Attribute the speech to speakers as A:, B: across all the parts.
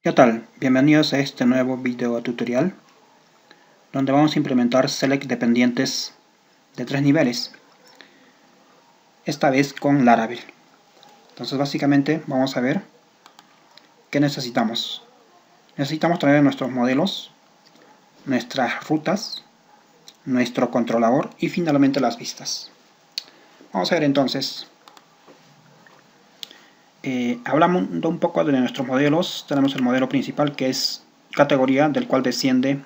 A: ¿Qué tal? Bienvenidos a este nuevo video tutorial donde vamos a implementar select dependientes de 3 niveles, esta vez con Laravel. Entonces básicamente vamos a ver qué necesitamos. Necesitamos traer nuestros modelos, nuestras rutas, nuestro controlador y finalmente las vistas. Vamos a ver entonces. Hablando un poco de nuestros modelos, tenemos el modelo principal que es categoría, del cual desciende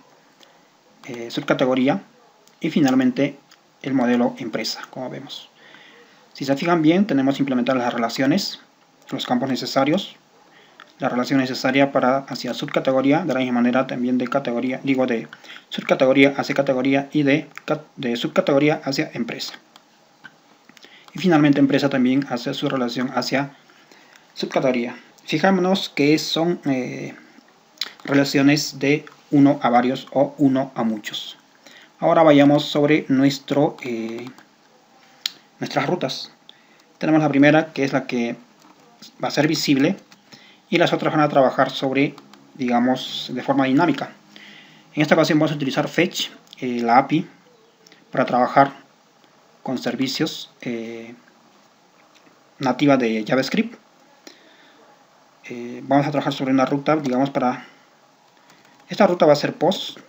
A: subcategoría y finalmente el modelo empresa, como vemos. Si se fijan bien, tenemos que implementar las relaciones, los campos necesarios, la relación necesaria para hacia subcategoría, de la misma manera también de categoría, de subcategoría hacia categoría y de subcategoría hacia empresa. Y finalmente empresa también hace su relación hacia subcategoría. Fijámonos que son relaciones de uno a varios o uno a muchos. Ahora vayamos sobre nuestras rutas. Tenemos la primera, que es la que va a ser visible, y las otras van a trabajar sobre, digamos, de forma dinámica. En esta ocasión vamos a utilizar Fetch, la API, para trabajar con servicios nativa de JavaScript. Vamos a trabajar sobre una ruta, digamos, para... Esta ruta va a ser post.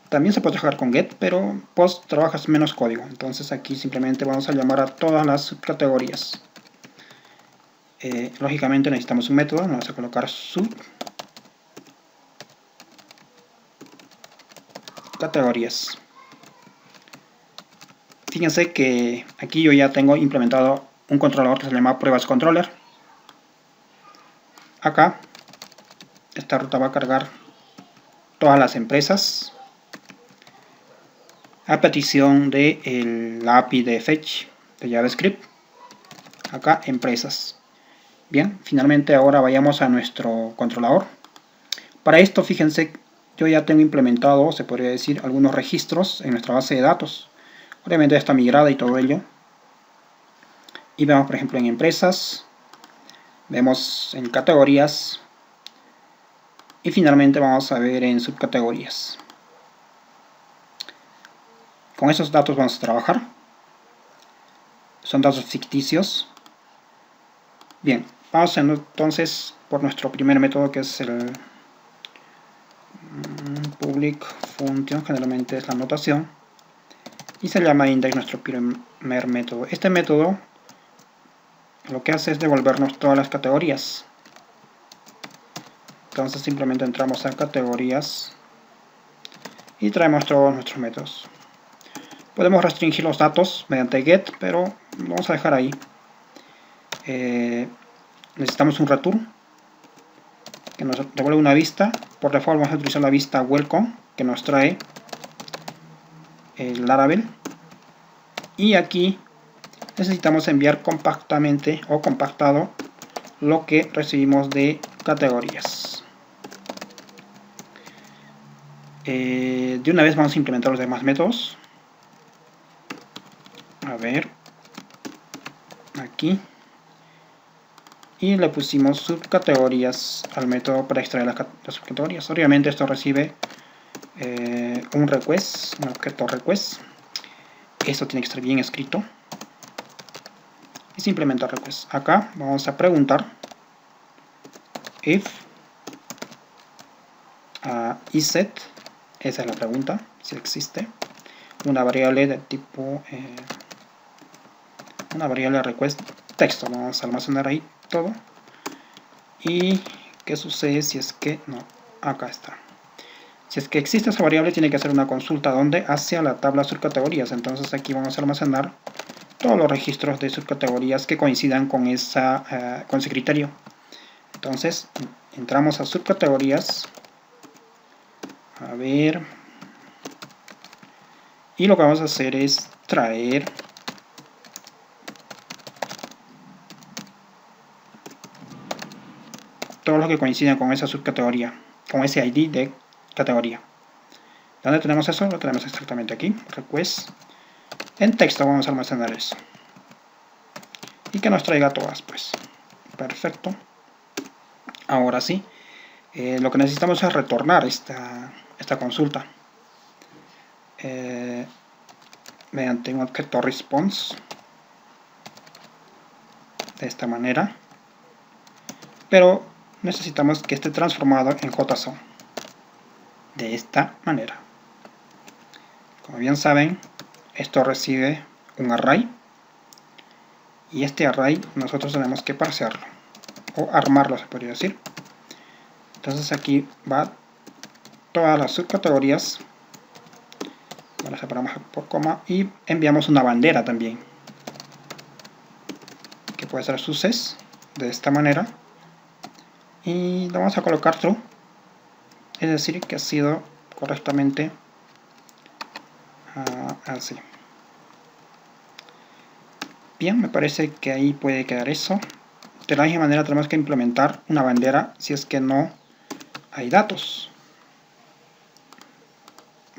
A: También se puede trabajar con get, pero post trabajas menos código. Entonces aquí simplemente vamos a llamar a todas las subcategorías. Lógicamente necesitamos un método. Vamos a colocar subcategorías. Fíjense que aquí yo ya tengo implementado un controlador que se llama pruebas controller. Acá esta ruta va a cargar todas las empresas a petición de la API de Fetch de JavaScript. Acá empresas. Bien, finalmente ahora vayamos a nuestro controlador. Para esto fíjense, yo ya tengo implementado, se podría decir, algunos registros en nuestra base de datos. Obviamente ya está migrada y todo ello. Y vemos por ejemplo en empresas, vemos en categorías y finalmente vamos a ver en subcategorías. Con esos datos vamos a trabajar. Son datos ficticios. Bien, vamos entonces por nuestro primer método, que es el public function, generalmente es la anotación, y se llama index, nuestro primer método. Este método lo que hace es devolvernos todas las categorías. Entonces simplemente entramos a categorías y traemos todos nuestros métodos. Podemos restringir los datos mediante get, pero vamos a dejar ahí. Necesitamos un return que nos devuelve una vista. Por default vamos a utilizar la vista welcome, que nos trae el Laravel. Y aquí necesitamos enviar compactamente o compactado lo que recibimos de categorías. De una vez vamos a implementar los demás métodos. A ver, aquí, y le pusimos subcategorías al método para extraer las subcategorías. Obviamente esto recibe un request, un objeto request. Esto tiene que estar bien escrito y se implementa request. Acá vamos a preguntar if isEt, esa es la pregunta, si existe una variable de tipo una variable request texto. Vamos a almacenar ahí todo. Y qué sucede si es que no, acá está. Si es que existe esa variable, tiene que hacer una consulta donde hacia la tabla subcategorías. Entonces aquí vamos a almacenar todos los registros de subcategorías que coincidan con con ese criterio. Entonces entramos a subcategorías, a ver, y lo que vamos a hacer es traer todo lo que coincida con esa subcategoría, con ese ID de categoría. ¿Dónde tenemos eso? Lo tenemos exactamente aquí, request. En texto vamos a almacenar eso. Y que nos traiga todas, pues. Perfecto. Ahora sí, lo que necesitamos es retornar esta consulta mediante un objeto response de esta manera, pero necesitamos que esté transformado en JSON de esta manera. Como bien saben, esto recibe un array y este array nosotros tenemos que parsearlo o armarlo, se podría decir. Entonces aquí va todas las subcategorías, las separamos por coma y enviamos una bandera también, que puede ser success de esta manera, y lo vamos a colocar true, es decir que ha sido correctamente así. Bien, me parece que ahí puede quedar eso. De la misma manera tenemos que implementar una bandera si es que no hay datos.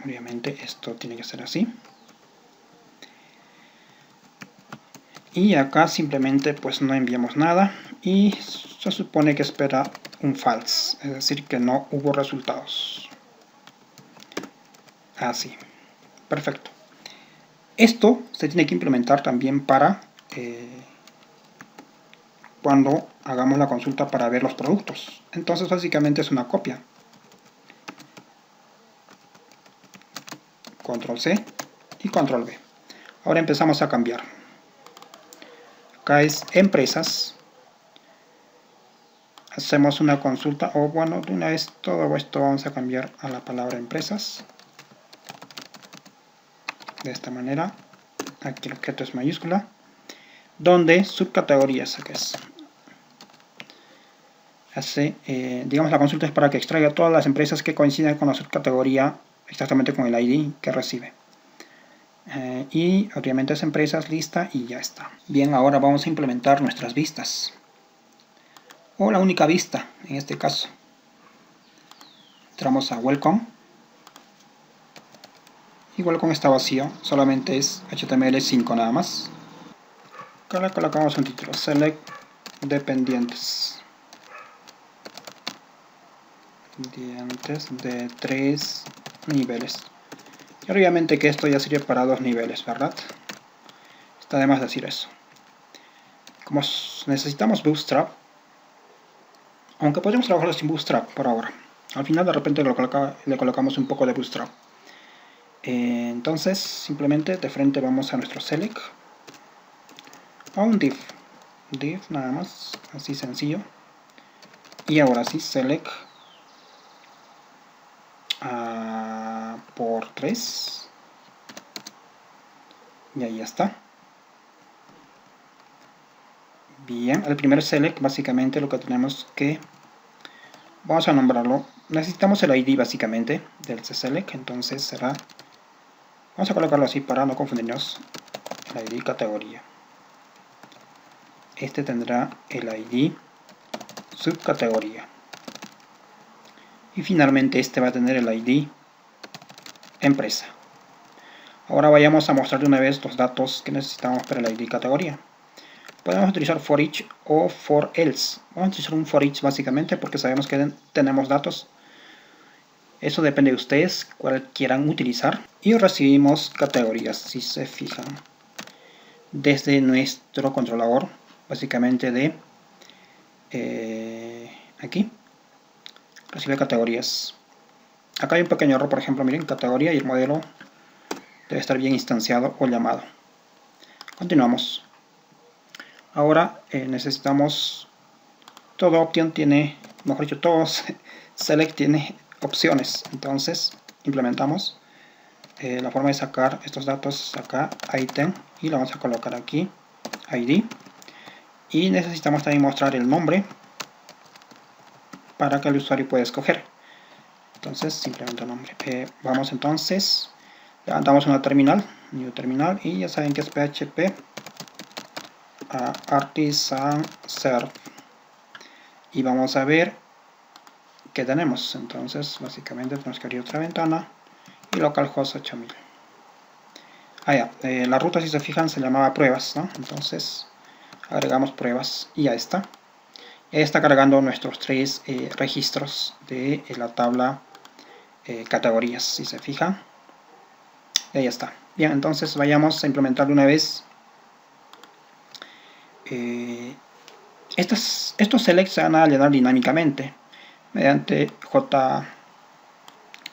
A: Obviamente esto tiene que ser así. Y acá simplemente pues no enviamos nada y se supone que espera un false, es decir que no hubo resultados. Así. Perfecto. Esto se tiene que implementar también para cuando hagamos la consulta para ver los productos. Entonces básicamente es una copia. Control C y Control V. Ahora empezamos a cambiar. Acá es empresas. Hacemos una consulta, o bueno, de una vez todo esto vamos a cambiar a la palabra empresas. De esta manera. Aquí el objeto es mayúscula. Donde subcategorías, acá es. Digamos la consulta es para que extraiga todas las empresas que coinciden con la subcategoría, exactamente con el ID que recibe. Y obviamente es empresas, lista y ya está. Bien, ahora vamos a implementar nuestras vistas. O la única vista, en este caso. Entramos a Welcome. Y Welcome está vacío, solamente es HTML5 nada más. Acá le colocamos un título, Select Dependientes. De 3 niveles. Y obviamente que esto ya sirve para 2 niveles, ¿verdad? Está de más decir eso. Como necesitamos Bootstrap, aunque podemos trabajarlo sin Bootstrap por ahora, al final de repente le colocamos un poco de Bootstrap. Entonces simplemente de frente vamos a nuestro Select, a un div nada más, así sencillo, y ahora sí Select por 3 y ahí está. Bien, el primer select básicamente lo que tenemos que, vamos a nombrarlo, necesitamos el ID básicamente del select, entonces será, vamos a colocarlo así para no confundirnos, el ID categoría. Este tendrá el ID subcategoría. Y finalmente este va a tener el ID empresa. Ahora vayamos a mostrar de una vez los datos que necesitamos para el ID categoría. Podemos utilizar for each o for else. Vamos a utilizar un for each básicamente porque sabemos que tenemos datos. Eso depende de ustedes, cuál quieran utilizar. Y recibimos categorías, si se fijan. Desde nuestro controlador, básicamente de aquí. Recibe categorías. Acá hay un pequeño error, por ejemplo, miren, categoría y el modelo debe estar bien instanciado o llamado. Continuamos. Ahora necesitamos, todo option tiene, mejor dicho, todo select tiene opciones. Entonces implementamos la forma de sacar estos datos acá, item, y lo vamos a colocar aquí, id. Y necesitamos también mostrar el nombre para que el usuario pueda escoger. Entonces simplemente nombre. Vamos entonces, levantamos una terminal, new terminal, y ya saben que es PHP artisan serve, y vamos a ver qué tenemos. Entonces básicamente tenemos que abrir otra ventana y localhost 8000. La ruta, si se fijan, se llamaba pruebas, ¿no? Entonces agregamos pruebas y ya está. Está cargando nuestros 3 registros de la tabla categorías, si se fija. Y ahí está. Bien, entonces vayamos a implementar de una vez. Estos selects se van a llenar dinámicamente mediante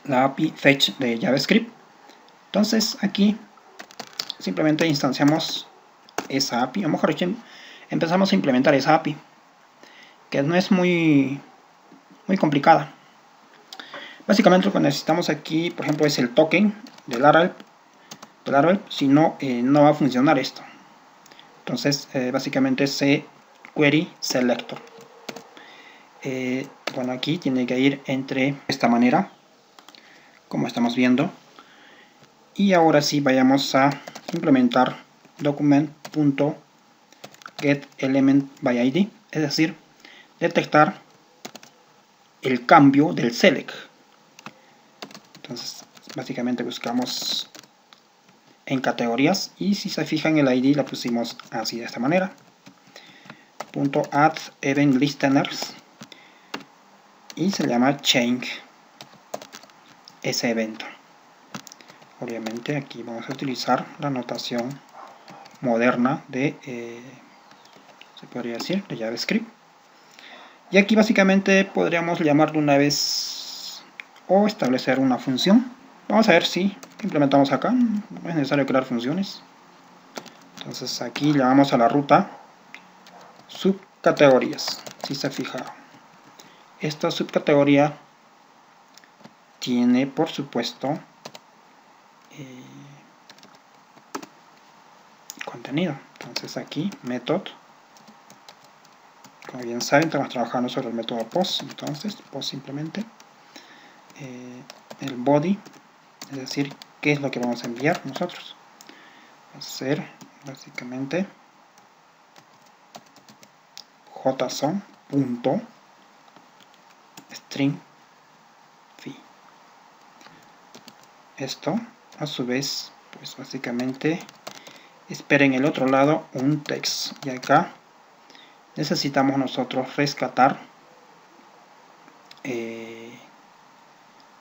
A: la API fetch de JavaScript. Entonces aquí simplemente instanciamos esa API, o mejor dicho, empezamos a implementar esa API, que no es muy complicada. Básicamente lo que necesitamos aquí, por ejemplo, es el token del Laravel, si no, no va a funcionar esto. Entonces, básicamente es query selector. Bueno, aquí tiene que ir entre esta manera, como estamos viendo. Y ahora sí, vayamos a implementar document.getElementById, es decir, detectar el cambio del select. Entonces, básicamente buscamos en categorías, y si se fijan el ID la pusimos así, de esta manera. .add_event_listeners, y se llama change ese evento. Obviamente aquí vamos a utilizar la notación moderna de se podría decir de JavaScript, y aquí básicamente podríamos llamar de una vez o establecer una función. Vamos a ver si implementamos acá, no es necesario crear funciones. Entonces aquí le vamos a la ruta subcategorías. Si se fijaron, esta subcategoría tiene, por supuesto, contenido. Entonces aquí method, como bien saben, estamos trabajando sobre el método post. Entonces post simplemente el body, es decir, qué es lo que vamos a enviar nosotros. Va a ser básicamente json.string fee. Esto a su vez, pues básicamente espera en el otro lado un text, y acá necesitamos nosotros rescatar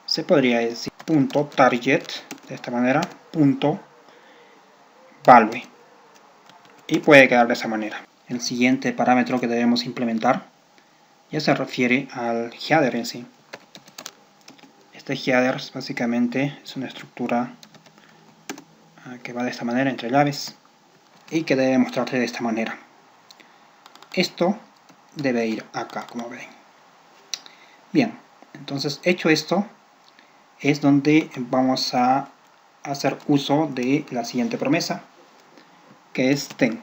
A: se podría decir .target, de esta manera, .value, y puede quedar de esa manera. El siguiente parámetro que debemos implementar ya se refiere al header en sí. Este header básicamente es una estructura que va de esta manera entre llaves y que debe mostrarse de esta manera. Esto debe ir acá, como ven. Bien, entonces hecho esto, es donde vamos a hacer uso de la siguiente promesa, que es then.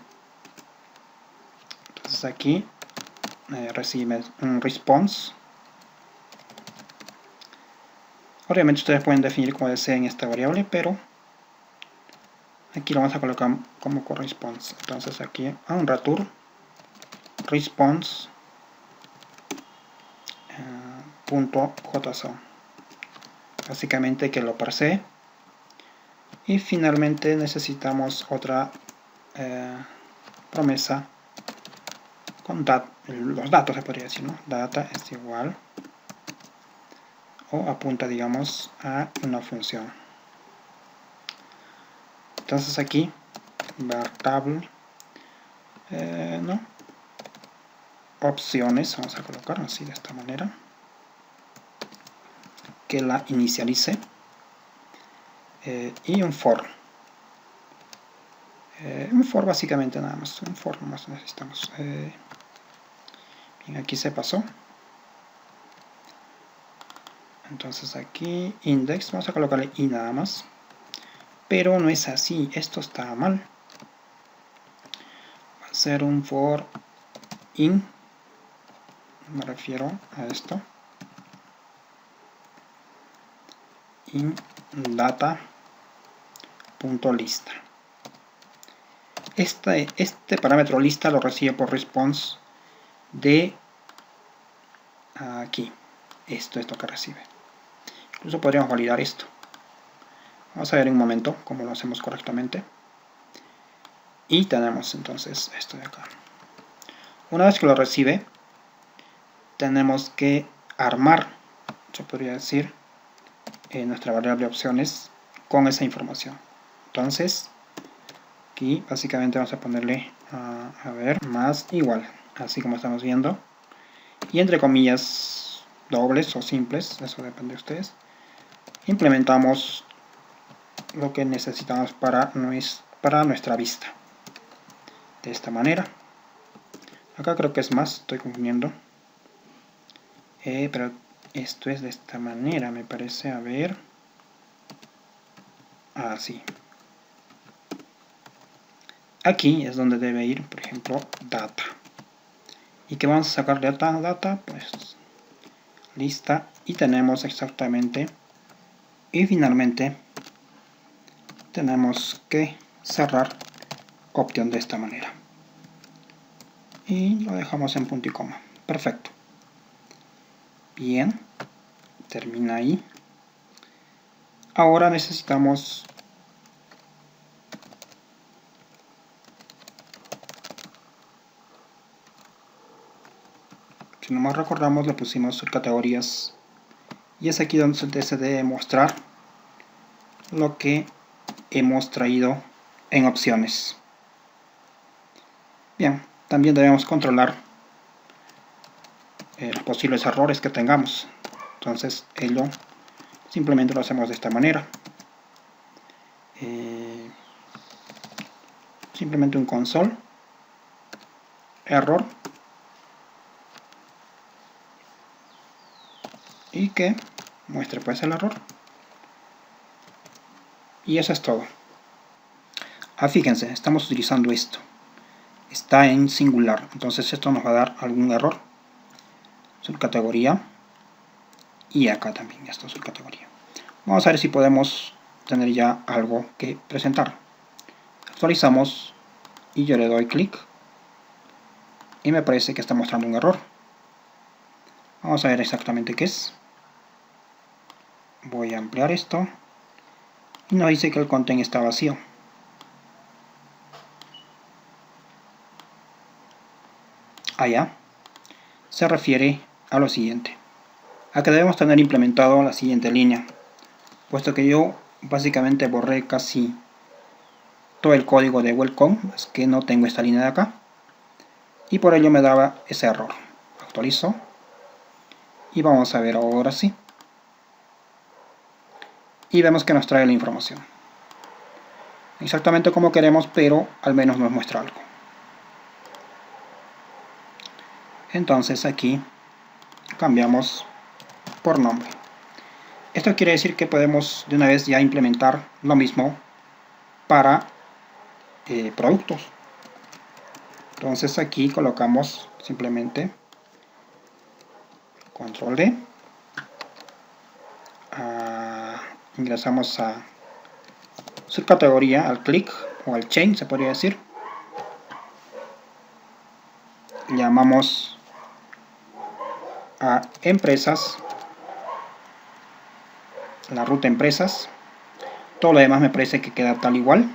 A: Entonces aquí recibe un response. Obviamente ustedes pueden definir como deseen esta variable, pero aquí lo vamos a colocar como corresponds. Entonces aquí a un return response .json, básicamente que lo parsee. Y finalmente necesitamos otra promesa con los datos, se podría decir, ¿no? Data es igual, o apunta, digamos, a una función. Entonces aquí var table, no, opciones, vamos a colocar así, de esta manera, que la inicialice, y un for. Un for básicamente nada más, un for nomás necesitamos. Bien, aquí se pasó. Entonces aquí index, vamos a colocarle i nada más, pero no es así, esto está mal. Va a ser un for in, me refiero a esto, in data.lista. Este parámetro lista lo recibe por response de aquí. Esto es lo que recibe. Incluso podríamos validar esto. Vamos a ver en un momento cómo lo hacemos correctamente. Y tenemos entonces esto de acá. Una vez que lo recibe, tenemos que armar, yo podría decir, nuestra variable opciones con esa información. Entonces aquí básicamente vamos a ponerle a ver, más igual, así como estamos viendo, y entre comillas dobles o simples, eso depende de ustedes. Implementamos lo que necesitamos para nuestra vista de esta manera. Acá creo que es más, estoy confundiendo, pero esto es de esta manera, me parece. A ver, así. Aquí es donde debe ir, por ejemplo, data. ¿Y qué vamos a sacar de data? Pues lista, y tenemos exactamente, y finalmente tenemos que cerrar option de esta manera y lo dejamos en punto y coma. Perfecto. Bien, termina ahí. Ahora necesitamos si no más recordamos, le pusimos subcategorías y es aquí donde se debe mostrar lo que hemos traído en opciones. Bien, también debemos controlar los posibles errores que tengamos. Entonces ello simplemente lo hacemos de esta manera. Simplemente un console error y que muestre pues el error, y eso es todo. Fíjense, estamos utilizando esto, está en singular, entonces esto nos va a dar algún error. Subcategoría, y acá también esta subcategoría. Vamos a ver si podemos tener ya algo que presentar. Actualizamos y yo le doy clic y me parece que está mostrando un error. Vamos a ver exactamente qué es. Voy a ampliar esto y nos dice que el content está vacío. Allá se refiere a lo siguiente: a que debemos tener implementado la siguiente línea, puesto que yo básicamente borré casi todo el código de welcome, es que no tengo esta línea de acá y por ello me daba ese error. Actualizo y vamos a ver ahora sí, y vemos que nos trae la información exactamente como queremos, pero al menos nos muestra algo. Entonces aquí cambiamos por nombre. Esto quiere decir que podemos de una vez ya implementar lo mismo para productos. Entonces aquí colocamos simplemente control D, ingresamos a subcategoría, al click o al chain se podría decir, llamamos a empresas, la ruta empresas, todo lo demás me parece que queda tal igual,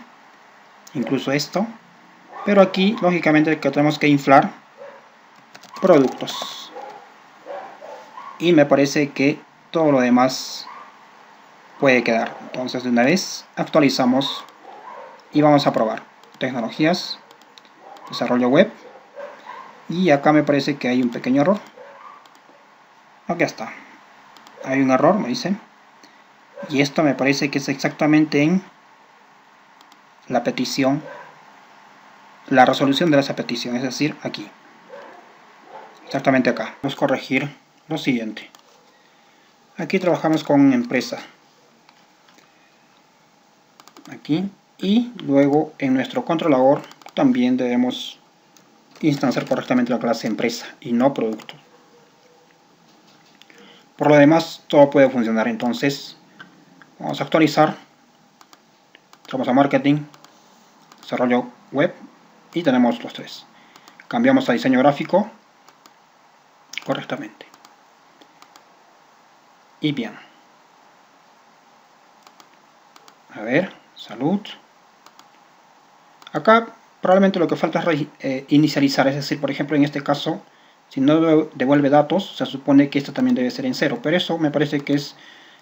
A: incluso esto, pero aquí lógicamente que tenemos que inflar productos, y me parece que todo lo demás puede quedar. Entonces de una vez actualizamos y vamos a probar tecnologías, desarrollo web, y acá me parece que hay un pequeño error. Aquí está, hay un error, me dice, y esto me parece que es exactamente en la petición, la resolución de esa petición, es decir, aquí, exactamente acá. Vamos a corregir lo siguiente. Aquí trabajamos con empresa, aquí, y luego en nuestro controlador también debemos instanciar correctamente la clase empresa y no producto. Por lo demás todo puede funcionar. Entonces vamos a actualizar, vamos a marketing, desarrollo web, y tenemos los tres. Cambiamos a diseño gráfico correctamente. Y bien, a ver, salud. Acá probablemente lo que falta es inicializar, es decir, por ejemplo en este caso Si no devuelve datos, se supone que esto también debe ser en 0, pero eso me parece que es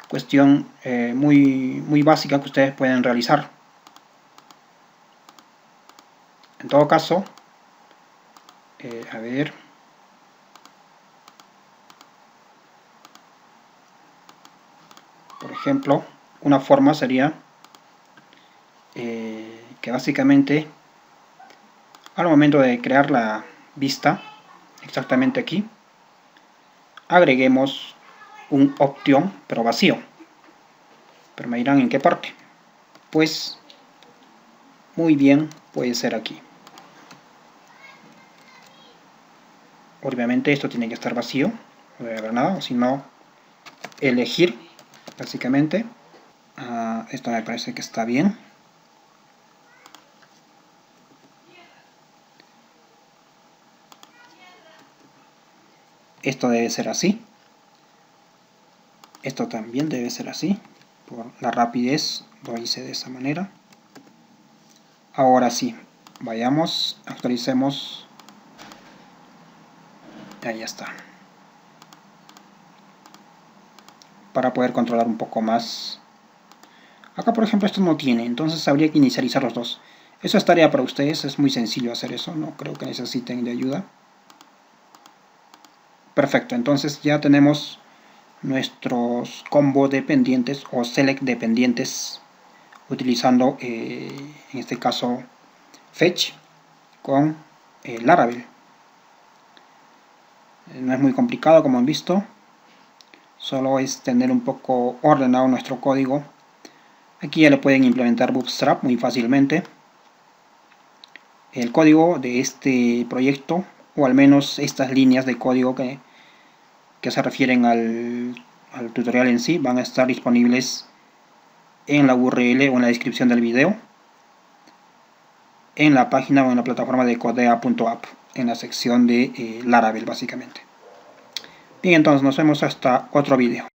A: cuestión muy básica que ustedes pueden realizar. En todo caso, a ver, por ejemplo, una forma sería que básicamente al momento de crear la vista, exactamente aquí, agreguemos un option pero vacío. Pero me dirán en qué parte. Pues muy bien, puede ser aquí. Obviamente esto tiene que estar vacío, no debe haber nada, sino elegir básicamente. Esto me parece que está bien. Esto debe ser así. Esto también debe ser así. Por la rapidez lo hice de esa manera. Ahora sí, vayamos, actualicemos. Ahí está. Para poder controlar un poco más. Acá por ejemplo esto no tiene, entonces habría que inicializar los dos. Eso es tarea para ustedes, es muy sencillo hacer eso, no creo que necesiten de ayuda. Perfecto, entonces ya tenemos nuestros combo dependientes o select dependientes utilizando en este caso fetch con Laravel. No es muy complicado como han visto, solo es tener un poco ordenado nuestro código. Aquí ya le pueden implementar Bootstrap muy fácilmente. El código de este proyecto, o al menos estas líneas de código que se refieren al tutorial en sí, van a estar disponibles en la URL o en la descripción del video, en la página o en la plataforma de codea.app, en la sección de Laravel básicamente. Bien, entonces nos vemos hasta otro video.